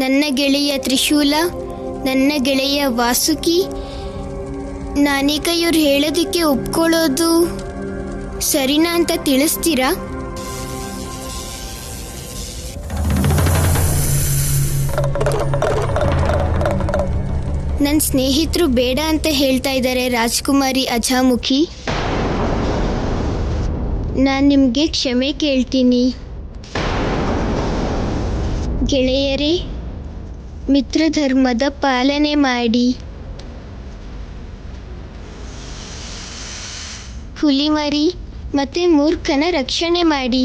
ನನ್ನ ಗೆಳೆಯ ತ್ರಿಶೂಲ, ನನ್ನ ಗೆಳೆಯ ವಾಸುಕಿ. ನಾನೀಗ ಇವ್ರು ಹೇಳೋದಕ್ಕೆ ಒಪ್ಕೊಳ್ಳೋದು ಸರಿನಾ ಅಂತ ತಿಳಿಸ್ತೀರಾ? ನನ್ನ ಸ್ನೇಹಿತರು ಬೇಡ ಅಂತ ಹೇಳ್ತಾ ಇದ್ದಾರೆ ರಾಜ್ಕುಮಾರಿ ಅಜಾಮುಖಿ. ನಾನು ನಿಮಗೆ ಕ್ಷಮೆ ಕೇಳ್ತೀನಿ. ಗೆಳೆಯರೇ, ಮಿತ್ರಧರ್ಮದ ಪಾಲನೆ ಮಾಡಿ. ಹುಲಿಮರಿ ಮತ್ತು ಮೂರ್ಖನ ರಕ್ಷಣೆ ಮಾಡಿ.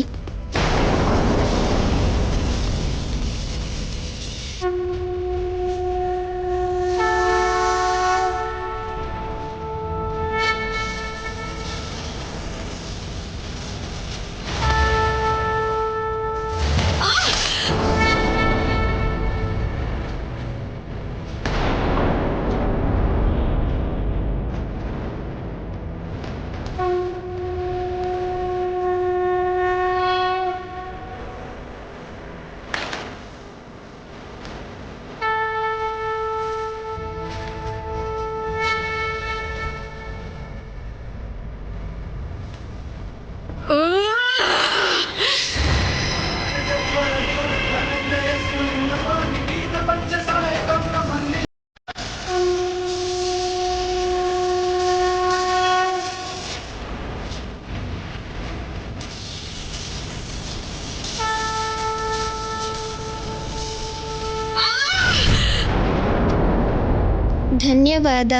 ಧನ್ಯವಾದ.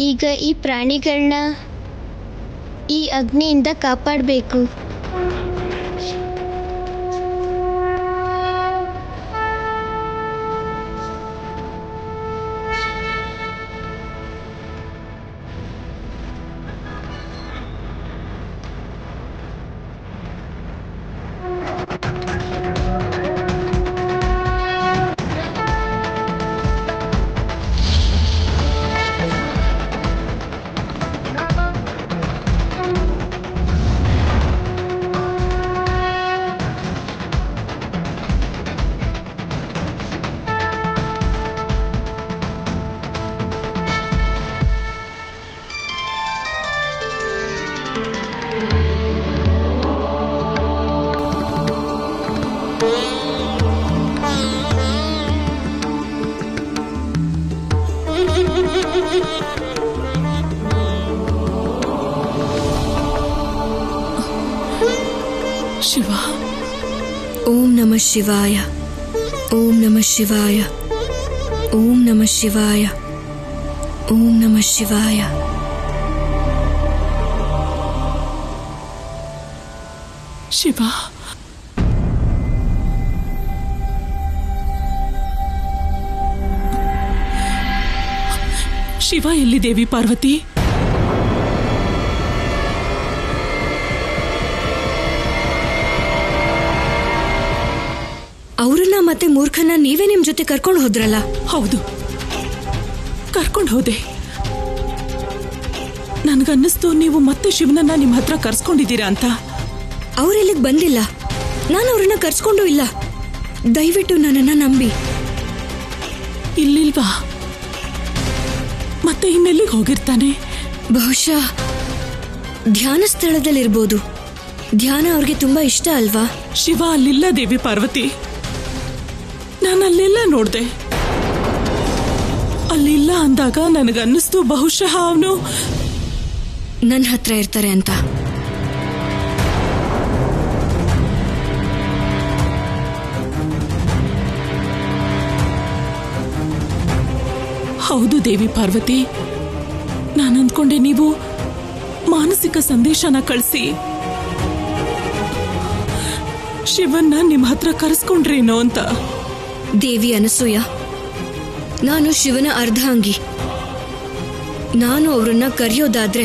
ಈಗ ಈ ಪ್ರಾಣಿಗಳನ್ನ ಈ ಅಗ್ನಿಯಿಂದ ಕಾಪಾಡಬೇಕು. ಶಿವ. ಓಂ ನಮಃ ಶಿವಾಯ. ಓಂ ನಮಃ ಶಿವಾಯ. ಓಂ ನಮಃ ಶಿವಾಯ. ಓಂ ನಮಃ ಶಿವಾಯ. ಶಿವ. ಶಿವ ಎಲ್ಲಿ ದೇವಿ ಪಾರ್ವತಿ? ಅವ್ರನ್ನ ಮತ್ತೆ ಮೂರ್ಖನ ನೀವೇ ನಿಮ್ ಜೊತೆ ಕರ್ಕೊಂಡು ಹೋದ್ರಲ್ಲ? ಹೌದು, ಕರ್ಕೊಂಡು ಹೋದೆ. ನನ್ಗನ್ನಿಸ್ತು ನೀವು ಮತ್ತೆ ಶಿವನನ್ನ ನಿಮ್ ಹತ್ರ ಕರ್ಸ್ಕೊಂಡಿದ್ದೀರಾ ಅಂತ. ಅವ್ರಿಲ್ಲಿಗೆ ಬಂದಿಲ್ಲ, ನಾನು ಅವ್ರನ್ನ ಕರ್ಸ್ಕೊಂಡು ಇಲ್ಲ. ದಯವಿಟ್ಟು ನನ್ನನ್ನ ನಂಬಿ. ಇಲ್ಲಿಲ್ವಾ? ಮತ್ತೆ ಇನ್ನೆಲ್ಲಿಗೆ ಹೋಗಿರ್ತಾನೆ? ಬಹುಶಃ ಧ್ಯಾನ ಸ್ಥಳದಲ್ಲಿರ್ಬೋದು. ಧ್ಯಾನ ಅವ್ರಿಗೆ ತುಂಬಾ ಇಷ್ಟ ಅಲ್ವಾ? ಶಿವ ಅಲ್ಲಿಲ್ಲ ದೇವಿ ಪಾರ್ವತಿ. ನಾನು ಅಲ್ಲೆಲ್ಲ ನೋಡ್ದೆ. ಅಲ್ಲಿಲ್ಲ ಅಂದಾಗ ನನಗನ್ನಿಸ್ತು ಬಹುಶಃ ಅವನು ನನ್ನ ಹತ್ರ ಇರ್ತಾರೆ ಅಂತ. ಹೌದು ದೇವಿ ಪಾರ್ವತಿ, ನಾನು ಅಂದ್ಕೊಂಡೆ ನೀವು ಮಾನಸಿಕ ಸಂದೇಶನ ಕಳಿಸಿ ಶಿವನ್ನ ನಿಮ್ಮ ಹತ್ರ ಕರೆಸ್ಕೊಂಡ್ರೇನೋ ಅಂತ. ದೇವಿ ಅನಸೂಯ, ನಾನು ಶಿವನ ಅರ್ಧಾಂಗಿ. ನಾನು ಅವ್ರನ್ನ ಕರೆಯೋದಾದ್ರೆ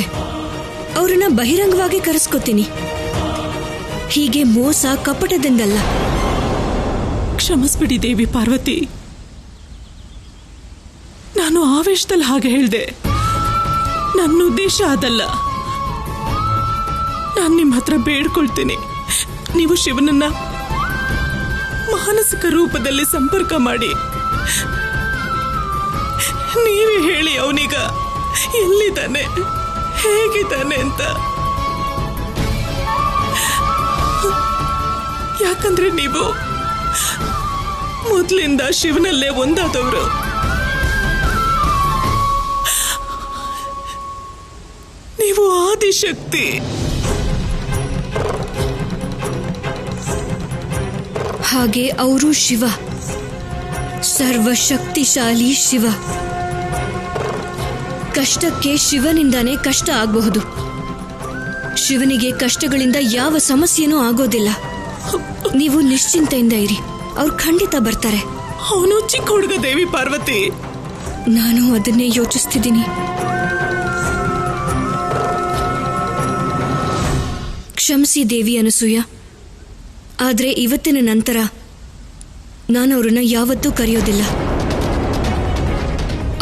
ಅವ್ರನ್ನ ಬಹಿರಂಗವಾಗಿ ಕರೆಸ್ಕೊತೀನಿ, ಹೀಗೆ ಮೋಸ ಕಪಟದಿಂದಲ್ಲ. ಕ್ಷಮಿಸ್ಬಿಡಿ ದೇವಿ ಪಾರ್ವತಿ, ನಾನು ಆವೇಶದಲ್ಲಿ ಹಾಗೆ ಹೇಳ್ದೆ. ನನ್ನ ಉದ್ದೇಶ ಅದಲ್ಲ. ನಾನು ನಿಮ್ಮ ಹತ್ರ ಬೇಡ್ಕೊಳ್ತೀನಿ, ನೀವು ಶಿವನನ್ನ ಮಾನಸಿಕ ರೂಪದಲ್ಲಿ ಸಂಪರ್ಕ ಮಾಡಿ ನೀವೇ ಹೇಳಿ ಅವನೀಗ ಎಲ್ಲಿದ್ದಾನೆ, ಹೇಗಿದ್ದಾನೆ ಅಂತ. ಯಾಕಂದ್ರೆ ನೀವು ಮೊದಲಿಂದ ಶಿವನಲ್ಲೇ ಒಂದಾದವರು. ನೀವು ಆದಿಶಕ್ತಿ. ಹಾಗೆ ಅವರು ಶಿವ, ಸರ್ವಶಕ್ತಿಶಾಲಿ ಶಿವ. ಕಷ್ಟಕ್ಕೆ ಶಿವನಿಂದಾನೇ ಕಷ್ಟ ಆಗಬಹುದು. ಶಿವನಿಗೆ ಕಷ್ಟಗಳಿಂದ ಯಾವ ಸಮಸ್ಯೆನೂ ಆಗೋದಿಲ್ಲ. ನೀವು ನಿಶ್ಚಿಂತೆಯಿಂದ ಇರಿ, ಅವ್ರು ಖಂಡಿತ ಬರ್ತಾರೆ. ಅವನು ಚಿಕ್ಕ ಹುಡುಗ ದೇವಿ ಪಾರ್ವತಿ. ನಾನು ಅದನ್ನೇ ಯೋಚಿಸ್ತಿದ್ದೀನಿ. ಕ್ಷಮಿಸಿ ದೇವಿ ಅನಸೂಯ, ಆದ್ರೆ ಇವತ್ತಿನ ನಂತರ ನಾನು ಅವ್ರನ್ನ ಯಾವತ್ತೂ ಕರೆಯೋದಿಲ್ಲ.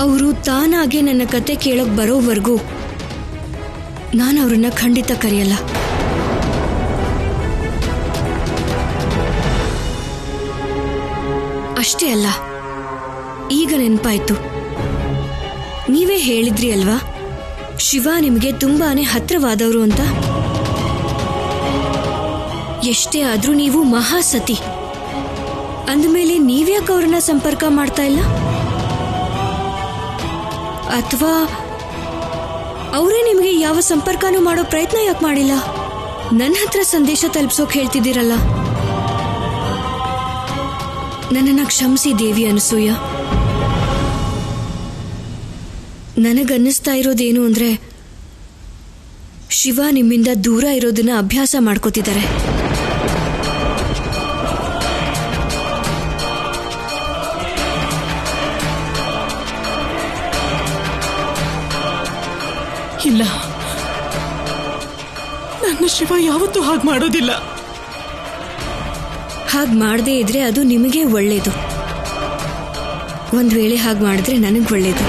ಅವರು ತಾನಾಗೆ ನನ್ನ ಕತೆ ಕೇಳೋಕ್ ಬರೋವರೆಗೂ ನಾನು ಅವ್ರನ್ನ ಖಂಡಿತ ಕರೆಯಲ್ಲ. ಅಷ್ಟೇ ಅಲ್ಲ, ಈಗ ನೆನಪಾಯ್ತು, ನೀವೇ ಹೇಳಿದ್ರಿ ಅಲ್ವಾ ಶಿವ ನಿಮಗೆ ತುಂಬಾನೇ ಹತ್ರವಾದವರು ಅಂತ. ಎಷ್ಟೇ ಆದ್ರೂ ನೀವು ಮಹಾಸತಿ ಅಂದಮೇಲೆ ನೀವ್ಯಾಕೆ ಅವ್ರನ್ನ ಸಂಪರ್ಕ ಮಾಡ್ತಾ ಇಲ್ಲ? ಅಥವಾ ಅವರೇ ನಿಮಗೆ ಯಾವ ಸಂಪರ್ಕನೂ ಮಾಡೋ ಪ್ರಯತ್ನ ಯಾಕೆ ಮಾಡಿಲ್ಲ? ನನ್ನ ಹತ್ರ ಸಂದೇಶ ತಲುಪಿಸೋಕೆ ಹೇಳ್ತಿದ್ದೀರಲ್ಲ. ನನ್ನನ್ನು ಕ್ಷಮಿಸಿ ದೇವಿ ಅನಸೂಯ. ನನಗನ್ನಿಸ್ತಾ ಇರೋದೇನು ಅಂದ್ರೆ ಶಿವ ನಿಮ್ಮಿಂದ ದೂರ ಇರೋದನ್ನ ಅಭ್ಯಾಸ ಮಾಡ್ಕೋತಿದ್ದಾರೆ. ಇಲ್ಲ, ನನ್ನ ಶಿವ ಯಾವತ್ತೂ ಹಾಗೆ ಮಾಡೋದಿಲ್ಲ. ಹಾಗೆ ಮಾಡದೇ ಇದ್ರೆ ಅದು ನಿಮಗೆ ಒಳ್ಳೇದು. ಒಂದ್ ವೇಳೆ ಹಾಗೆ ಮಾಡಿದ್ರೆ ನನಗೆ ಒಳ್ಳೇದು.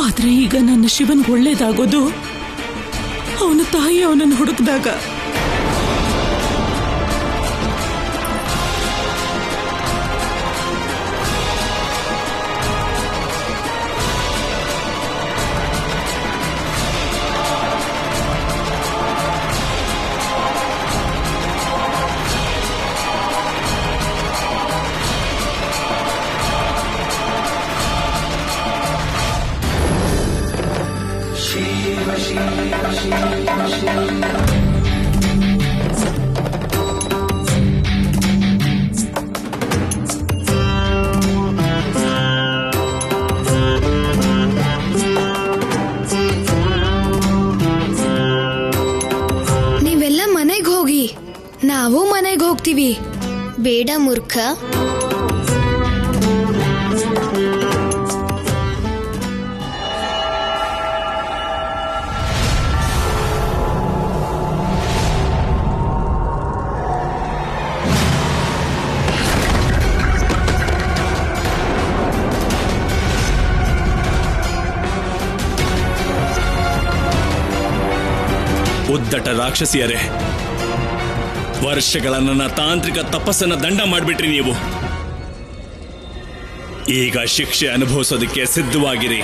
ಆದ್ರೆ ಈಗ ನನ್ನ ಶಿವನ್ ಒಳ್ಳೇದಾಗೋದು ಅವನ ತಾಯಿ ಅವನನ್ನು ಹುಡುಕಿದಾಗ. ನೀವೆಲ್ಲ ಮನೆಗೆ ಹೋಗಿ, ನಾವು ಮನೆಗೆ ಹೋಗ್ತೀವಿ. ಬೇಡ ಮೂರ್ಖ. ಉದ್ದಟ ರಾಕ್ಷಸಿಯರೇ, ವರ್ಷಗಳ ನನ್ನ ತಾಂತ್ರಿಕ ತಪಸ್ಸನ್ನ ದಂಡ ಮಾಡಿಬಿಟ್ರಿ ನೀವು. ಈಗ ಶಿಕ್ಷೆ ಅನುಭವಿಸೋದಕ್ಕೆ ಸಿದ್ಧವಾಗಿರಿ.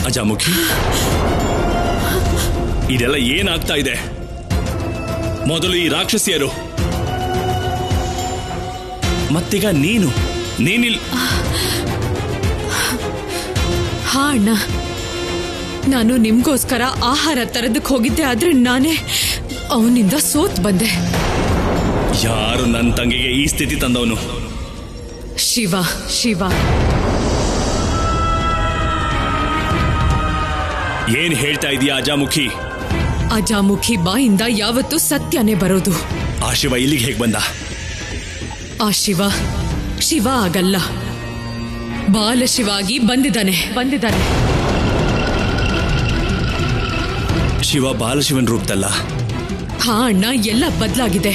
ಅಜಾಮುಖಿ, ಇದೆಲ್ಲ ಏನಾಗ್ತಾ ಇದೆ? ಮೊದಲು ಈ ರಾಕ್ಷಸಿಯರು, ಮತ್ತೀಗ ನೀನಿಲ್. ಹಾ ಅಣ್ಣ, ನಾನು ನಿಮ್ಗೋಸ್ಕರ ಆಹಾರ ತರದಕ್ಕೆ ಹೋಗಿದ್ದೆ, ಆದ್ರೆ ನಾನೇ ಅವನಿಂದ ಸೋತ್ ಬಂದೆ. ಯಾರು ನನ್ನ ತಂಗಿಗೆ ಈ ಸ್ಥಿತಿ ತಂದವನು? ಶಿವ. ಏನ್ ಹೇಳ್ತಾ ಇದೀಯಾ ಅಜಾಮುಖಿ? ಅಜಾಮುಖಿ ಬಾಯಿಂದ ಯಾವತ್ತೂ ಸತ್ಯನೇ ಬರೋದು. ಆ ಶಿವ ಇಲ್ಲಿಗೆ ಹೇಗೆ ಬಂದ? ಆ ಶಿವ ಆಗಲ್ಲ, ಬಾಲಶಿವಾಗಿ ಬಂದಿದ್ದಾನೆ. ಶಿವ ಬಾಲಶಿವನ್ ರೂಪದಲ್ಲ. ಹಾ ಅಣ್ಣ, ಎಲ್ಲ ಬದಲಾಗಿದೆ.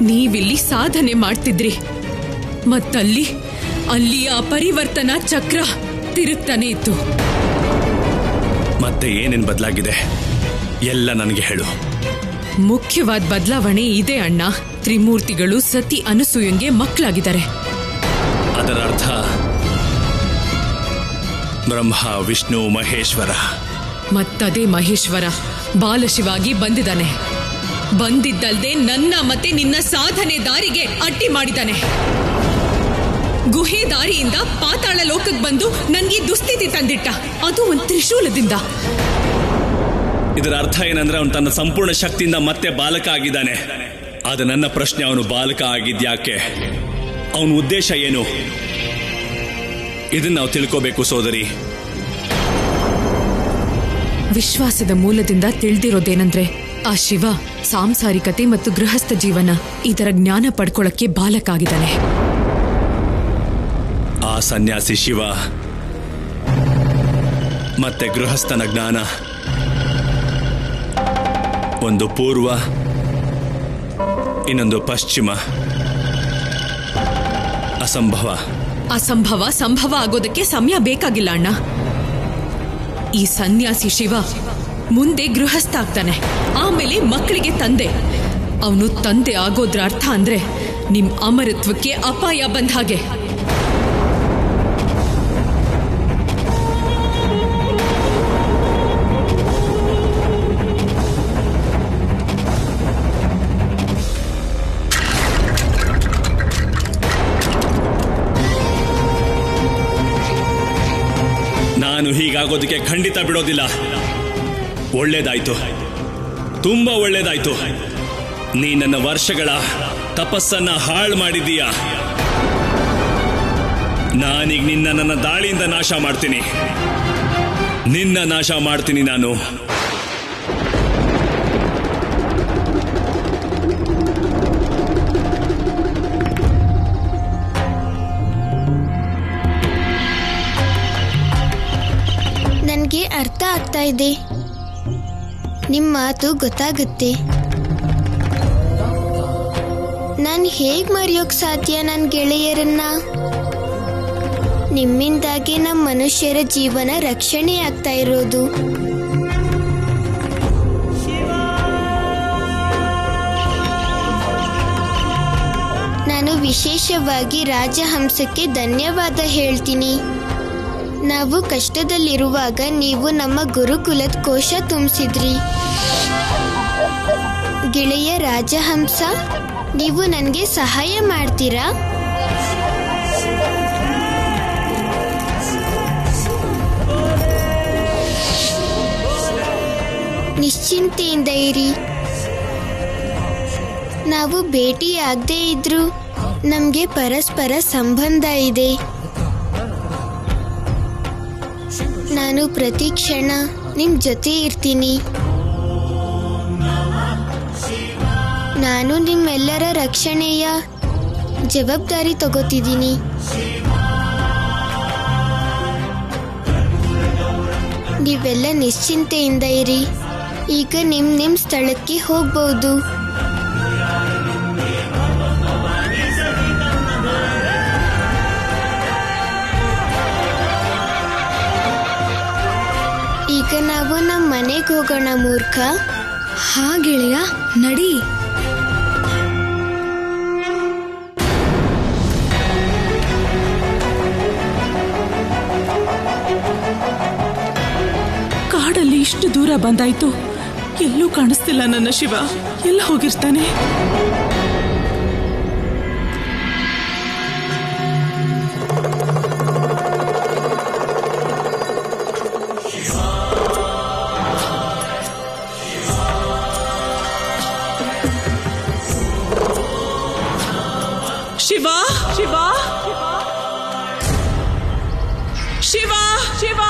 ನೀವಿಲ್ಲಿ ಸಾಧನೆ ಮಾಡ್ತಿದ್ರಿ, ಮತ್ತಲ್ಲಿ ಆ ಪರಿವರ್ತನಾ ಚಕ್ರ ತಿರುಗ್ತಾನೆ ಇತ್ತು. ಮತ್ತೆ ಏನೇನ್ ಬದಲಾಗಿದೆ ಎಲ್ಲ ನನಗೆ ಹೇಳು. ಮುಖ್ಯವಾದ ಬದಲಾವಣೆ ಇದೆ ಅಣ್ಣ. ತ್ರಿಮೂರ್ತಿಗಳು ಸತಿ ಅನಸೂಯಂಗೆ ಮಕ್ಕಳಾಗಿದ್ದಾರೆ. ಅದರ ಅರ್ಥ ಬ್ರಹ್ಮ, ವಿಷ್ಣು, ಮಹೇಶ್ವರ. ಮತ್ತದೇ ಮಹೇಶ್ವರ ಬಾಲಶಿವಾಗಿ ಬಂದಿದ್ದಾನೆ. ಬಂದಿದ್ದಲ್ದೆ ನನ್ನ ಮತ್ತೆ ನಿನ್ನ ಸಾಧನೆ ದಾರಿಗೆ ಅಡ್ಡಿ ಮಾಡಿದ್ದಾನೆ. ಗುಹೆ ದಾರಿಯಿಂದ ಪಾತಾಳ ಲೋಕಕ್ಕೆ ಬಂದು ನನ್ಗೆ ದುಸ್ಥಿತಿ ತಂದಿಟ್ಟ, ಅದು ಒಂದು ತ್ರಿಶೂಲದಿಂದ. ಇದರ ಅರ್ಥ ಏನಂದ್ರೆ ಅವನು ತನ್ನ ಸಂಪೂರ್ಣ ಶಕ್ತಿಯಿಂದ ಮತ್ತೆ ಬಾಲಕ ಆಗಿದ್ದಾನೆ. ಆದ ನನ್ನ ಪ್ರಶ್ನೆ, ಅವನು ಬಾಲಕ ಆಗಿದ್ಯಾಕೆ? ಅವನ ಉದ್ದೇಶ ಏನು? ಇದನ್ನ ನಾವು ತಿಳ್ಕೋಬೇಕು ಸೋದರಿ. ವಿಶ್ವಾಸದ ಮೂಲದಿಂದ ತಿಳಿದಿರೋದೇನಂದ್ರೆ, ಆ ಶಿವ ಸಾಂಸಾರಿಕತೆ ಮತ್ತು ಗೃಹಸ್ಥ ಜೀವನ ಇದರ ಜ್ಞಾನ ಪಡ್ಕೊಳ್ಳಕ್ಕೆ ಬಾಲಕ ಆಗಿದ್ದಾನೆ. ಆ ಸನ್ಯಾಸಿ ಶಿವ ಮತ್ತೆ ಗೃಹಸ್ಥನ ಜ್ಞಾನ ಒಂದು ಪೂರ್ವ, ಇನ್ನೊಂದು ಪಶ್ಚಿಮ. ಅಸಂಭವ ಸಂಭವ ಆಗೋದಕ್ಕೆ ಸಮಯ ಬೇಕಾಗಿಲ್ಲ ಅಣ್ಣ. ಈ ಸನ್ಯಾಸಿ ಶಿವ ಮುಂದೆ ಗೃಹಸ್ಥ ಆಗ್ತಾನೆ, ಆಮೇಲೆ ಮಕ್ಕಳಿಗೆ ತಂದೆ. ಅವನು ತಂದೆ ಆಗೋದ್ರ ಅರ್ಥ ಅಂದ್ರೆ ನಿಮ್ ಅಮರತ್ವಕ್ಕೆ ಅಪಾಯ ಬಂದ ಹಾಗೆ. ನಾನು ಹೀಗಾಗೋದಕ್ಕೆ ಖಂಡಿತ ಬಿಡೋದಿಲ್ಲ. ಒಳ್ಳೇದಾಯ್ತು, ತುಂಬಾ ಒಳ್ಳೇದಾಯ್ತು. ನೀ ನನ್ನ ವರ್ಷಗಳ ತಪಸ್ಸನ್ನ ಹಾಳು ಮಾಡಿದೀಯ. ನಾನೀಗ ನನ್ನ ದಾಳಿಯಿಂದ ನಾಶ ಮಾಡ್ತೀನಿ. ನಿನ್ನ ನಾಶ ಮಾಡ್ತೀನಿ ನಾನು. ನನಗೆ ಅರ್ಥ ಆಗ್ತಾ ಇದೆ, ನಿಮ್ಮ ಮಾತು ಗೊತ್ತಾಗುತ್ತೆ. ನಾನು ಹೇಗ್ ಮರೆಯೋಕ್ ಸಾಧ್ಯ ನನ್ನ ಗೆಳೆಯರನ್ನ? ನಿಮ್ಮಿಂದಾಗಿ ನಮ್ಮ ಮನುಷ್ಯರ ಜೀವನ ರಕ್ಷಣೆ ಆಗ್ತಾ ಇರೋದು. ನಾನು ವಿಶೇಷವಾಗಿ ರಾಜಹಂಸಕ್ಕೆ ಧನ್ಯವಾದ ಹೇಳ್ತೀನಿ. ನಾವು ಕಷ್ಟದಲ್ಲಿರುವಾಗ ನೀವು ನಮ್ಮ ಗುರುಕುಲದ ಕೋಶ ತುಂಬಿಸಿದ್ರಿ. ಗೆಳೆಯ ರಾಜಹಂಸ, ನೀವು ನನಗೆ ಸಹಾಯ ಮಾಡ್ತೀರಾ? ನಿಶ್ಚಿಂತೆಯಿಂದ ಇರಿ. ನಾವು ಭೇಟಿ ಆಗದೆ ಇದ್ರೂ ನಮಗೆ ಪರಸ್ಪರ ಸಂಬಂಧ ಇದೆ. ನಾನು ಪ್ರತಿ ಕ್ಷಣ ನಿಮ್ಮ ಜೊತೆ ಇರ್ತೀನಿ. ನಾನು ನಿಮ್ಮೆಲ್ಲರ ರಕ್ಷಣೆಯ ಜವಾಬ್ದಾರಿ ತಗೋತಿದ್ದೀನಿ. ನೀವೆಲ್ಲ ನಿಶ್ಚಿಂತೆಯಿಂದ ಇರಿ. ಈಗ ನಿಮ್ಮ ಸ್ಥಳಕ್ಕೆ ಹೋಗ್ಬೋದು. ಈಗ ನಾವು ನಮ್ಮ ಮನೆಗೆ ಹೋಗೋಣ ಮೂರ್ಖ. ಹಾ ಗೆಳೆಯ, ನಡಿ. ಕಾಡಲ್ಲಿ ಇಷ್ಟು ದೂರ ಬಂದಾಯ್ತು, ಎಲ್ಲೂ ಕಾಣಿಸ್ತಿಲ್ಲ ನನ್ನ ಶಿವ. ಎಲ್ಲ ಹೋಗಿರ್ತಾನೆ? ಶಿವ ಶಿವ ಶಿವ ಶಿವ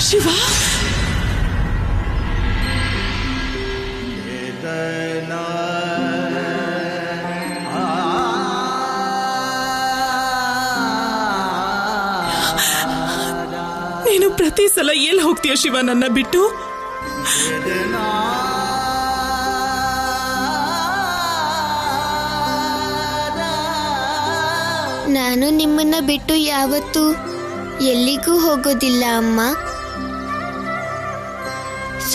ಶಿವ ಪ್ರತಿ ಸಲ ಎಲ್ಲಿ ಹೋಗ್ತೀಯ ಶಿವ ನನ್ನ ಬಿಟ್ಟು? ನಾನು ನಿಮ್ಮನ್ನ ಬಿಟ್ಟು ಯಾವತ್ತೂ ಎಲ್ಲಿಗೂ ಹೋಗೋದಿಲ್ಲ ಅಮ್ಮ.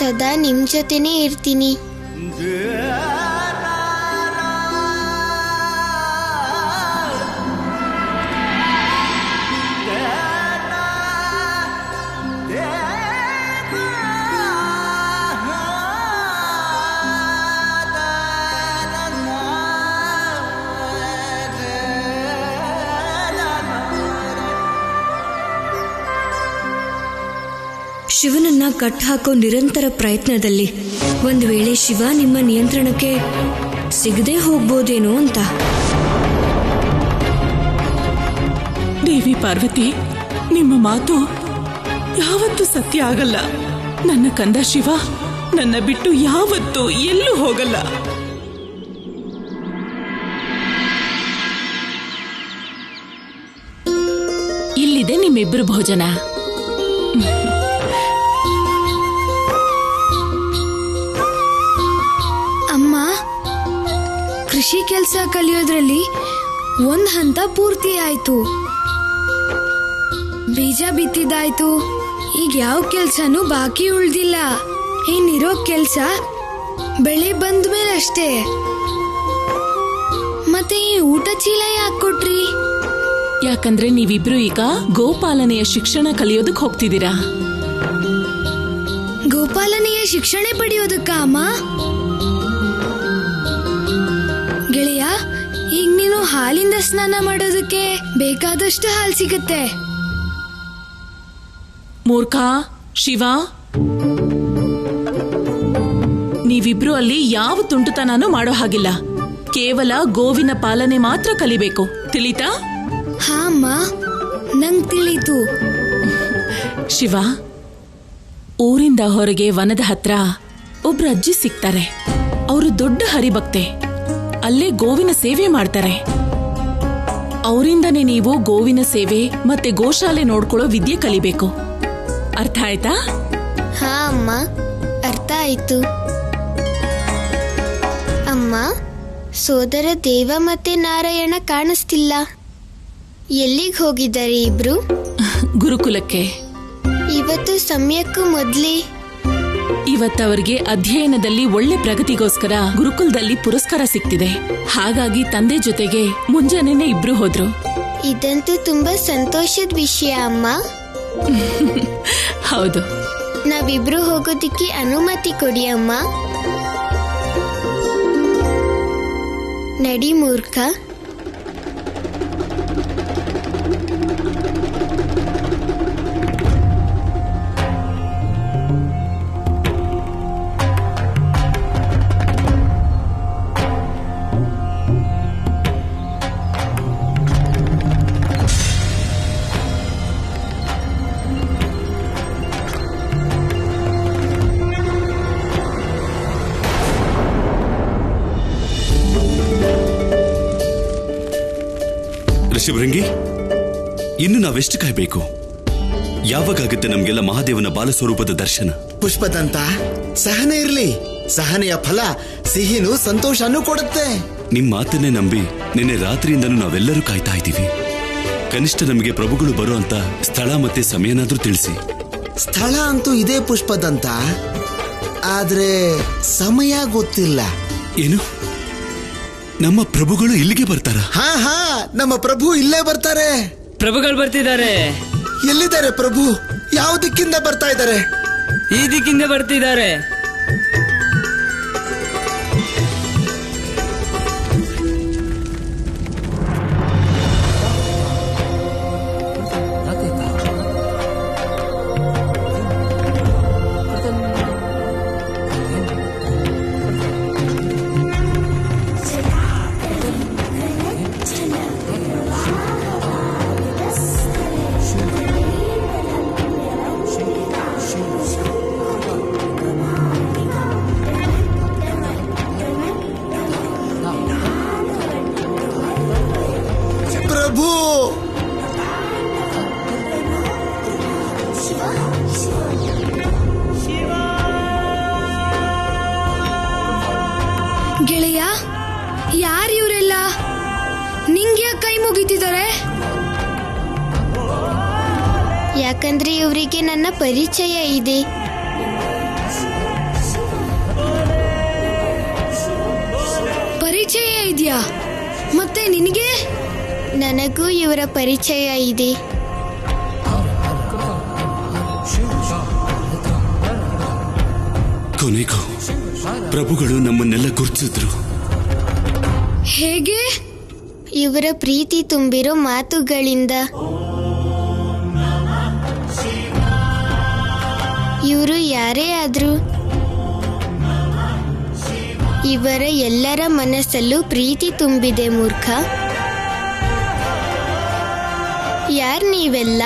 ಸದಾ ನಿಮ್ ಜೊತೆನೇ ಇರ್ತೀನಿ. ಶಿವನನ್ನ ಕಟ್ಟಾಕೋ ನಿರಂತರ ಪ್ರಯತ್ನದಲ್ಲಿ ಒಂದು ವೇಳೆ ಶಿವ ನಿಮ್ಮ ನಿಯಂತ್ರಣಕ್ಕೆ ಸಿಗದೆ ಹೋಗ್ಬೋದೇನೋ ಅಂತ. ದೇವಿ ಪಾರ್ವತಿ, ನಿಮ್ಮ ಮಾತು ಯಾವತ್ತೂ ಸತ್ಯ ಆಗಲ್ಲ. ನನ್ನ ಕಂದ ಶಿವ ನನ್ನ ಬಿಟ್ಟು ಯಾವತ್ತೂ ಎಲ್ಲೂ ಹೋಗಲ್ಲ. ಇಲ್ಲಿದೆ ನಿಮ್ಮಿಬ್ಬರು ಭೋಜನ. ಅಮ್ಮ, ಕೃಷಿ ಕೆಲಸ ಕಲಿಯೋದ್ರಲ್ಲಿ ಒಂದ್ ಹಂತ ಪೂರ್ತಿ ಆಯ್ತು. ಬೀಜ ಬಿತ್ತಿದಾಯ್ತು. ಈಗ ಯಾವ ಕೆಲ್ಸನೂ ಬಾಕಿ ಉಳ್ದಿಲ್ಲ. ಇನ್ನಿರೋ ಕೆಲ್ಸ ಬೆಳೆ ಬಂದ ಮೇಲೆ ಅಷ್ಟೇ. ಮತ್ತೆ ಈ ಊಟ ಚೀಲ ಯಾಕೆ ಕೊಟ್ರಿ? ಯಾಕಂದ್ರೆ ನೀವಿಬ್ರು ಈಗ ಗೋಪಾಲನೆಯ ಶಿಕ್ಷಣ ಕಲಿಯೋದಕ್ ಹೋಗ್ತಿದ್ದೀರಾ. ಗೋಪಾಲನೆಯ ಶಿಕ್ಷಣ ಪಡೆಯೋದಕ್ಕ ಅಮ್ಮ? ಗೆಳೆಯ, ಈಗ ನೀನು ಹಾಲಿಂದ ಸ್ನಾನ ಮಾಡೋದಕ್ಕೆ ಬೇಕಾದಷ್ಟು ಹಾಲು ಸಿಗುತ್ತೆ. ಮೂರ್ಖ ಶಿವ, ನೀವಿಬ್ರು ಅಲ್ಲಿ ಯಾವ ತುಂಟುತನೂ ಮಾಡೋ ಹಾಗಿಲ್ಲ. ಕೇವಲ ಗೋವಿನ ಪಾಲನೆ ಮಾತ್ರ ಕಲಿಬೇಕು, ತಿಳಿತಾ? ಹಾ ಅಮ್ಮ, ನಂಗ್ ತಿಳಿತು. ಶಿವ, ಊರಿಂದ ಹೊರಗೆ ವನದ ಹತ್ರ ಒಬ್ರು ಅಜ್ಜಿ ಸಿಗ್ತಾರೆ. ಅವರು ದೊಡ್ಡ ಹರಿಭಕ್ತೆ. ಅಲ್ಲೇ ಗೋವಿನ ಸೇವೆ ಮಾಡ್ತಾರೆ. ಅವರಿಂದನೇ ನೀವು ಗೋವಿನ ಸೇವೆ ಮತ್ತೆ ಗೋಶಾಲೆ ನೋಡ್ಕೊಳ್ಳೋ ವಿದ್ಯೆ ಕಲಿಬೇಕು. ಅರ್ಥ ಆಯ್ತಾ? ಹಾ ಅಮ್ಮ, ಅರ್ಥ ಆಯ್ತು. ಅಮ್ಮ, ಸೋದರ ದೇವ ಮತ್ತೆ ನಾರಾಯಣ ಕಾಣಿಸ್ತಿಲ್ಲ. ಎಲ್ಲಿಗೆ ಹೋಗಿದ್ದಾರೆ ಇಬ್ರು? ಗುರುಕುಲಕ್ಕೆ. ಇವತ್ತು ಸಮಯಕ್ಕೂ ಮೊದ್ಲೇ ಇವತ್ತವರಿಗೆ ಅಧ್ಯಯನದಲ್ಲಿ ಒಳ್ಳೆ ಪ್ರಗತಿಗೋಸ್ಕರ ಗುರುಕುಲದಲ್ಲಿ ಪುರಸ್ಕಾರ ಸಿಕ್ತಿದೆ. ಹಾಗಾಗಿ ತಂದೆ ಜೊತೆಗೆ ಮುಂಜಾನೆನೆ ಇಬ್ರು ಹೋದ್ರು. ಇದಂತೂ ತುಂಬಾ ಸಂತೋಷದ ವಿಷಯ ಅಮ್ಮ. ಹೌದು. ನಾವಿಬ್ರು ಹೋಗೋದಿಕ್ಕೆ ಅನುಮತಿ ಕೊಡಿ ಅಮ್ಮ. ನಡಿ ಮೂರ್ಖ. ಋಷಭೃಂಗಿ, ಇನ್ನು ನಾವೆಷ್ಟು ಕಾಯ್ಬೇಕು? ಯಾವಾಗುತ್ತೆ ನಮ್ಗೆಲ್ಲ ಮಹಾದೇವನ ಬಾಲಸ್ವರೂಪದ ದರ್ಶನ? ಪುಷ್ಪದಂತ, ಸಹನೆ ಇರ್ಲಿ. ಸಹನೆಯ ಫಲ ಸಿಹಿನೂ ಸಂತೋಷನೂ ಕೊಡುತ್ತೆ. ನಿಮ್ ಮಾತನ್ನೇ ನಂಬಿ ನಿನ್ನೆ ರಾತ್ರಿಯಿಂದನೂ ನಾವೆಲ್ಲರೂ ಕಾಯ್ತಾ ಇದ್ದೀವಿ. ಕನಿಷ್ಠ ನಮಗೆ ಪ್ರಭುಗಳು ಬರೋ ಅಂತ ಸ್ಥಳ ಮತ್ತೆ ಸಮಯನಾದ್ರೂ ತಿಳಿಸಿ. ಸ್ಥಳ ಅಂತೂ ಇದೆ ಪುಷ್ಪದಂತ, ಆದ್ರೆ ಸಮಯ ಗೊತ್ತಿಲ್ಲ. ಏನು? ನಮ್ಮ ಪ್ರಭುಗಳು ಇಲ್ಲಿಗೆ ಬರ್ತಾರ? ಹಾ ಹಾ, ನಮ್ಮ ಪ್ರಭು ಇಲ್ಲೇ ಬರ್ತಾರೆ. ಪ್ರಭುಗಳು ಬರ್ತಿದ್ದಾರೆ. ಎಲ್ಲಿದ್ದಾರೆ ಪ್ರಭು? ಯಾವ ದಿಕ್ಕಿಂದ ಬರ್ತಾ ಇದ್ದಾರೆ? ಈ ದಿಕ್ಕಿಂದ ಬರ್ತಿದ್ದಾರೆ. ಗೆಳೆಯ, ಯಾರು ಇವರೆಲ್ಲ? ನಿಂಗೆ ಕೈ ಮುಗಿತಿದ್ದಾರೆ? ಯಾಕಂದ್ರೆ ಇವರಿಗೆ ನನ್ನ ಪರಿಚಯ ಇದೆ. ಪರಿಚಯ ಇದೆಯಾ? ಮತ್ತೆ ನಿನಗೆ? ನನಗೂ ಇವರ ಪರಿಚಯ ಇದೆ. ಕೊನೆಗೂ ಪ್ರಭುಗಳು ನಮ್ಮನ್ನೆಲ್ಲ ಗುರುತಿಸಿದ್ರು. ಹೇಗೆ? ಇವರ ಪ್ರೀತಿ ತುಂಬಿರೋ ಮಾತುಗಳಿಂದ. ಇವರು ಯಾರೇ ಆದ್ರೂ ಇವರ ಎಲ್ಲರ ಮನಸ್ಸಲ್ಲೂ ಪ್ರೀತಿ ತುಂಬಿದೆ ಮೂರ್ಖ. ಯಾರ್ ನೀವೆಲ್ಲ?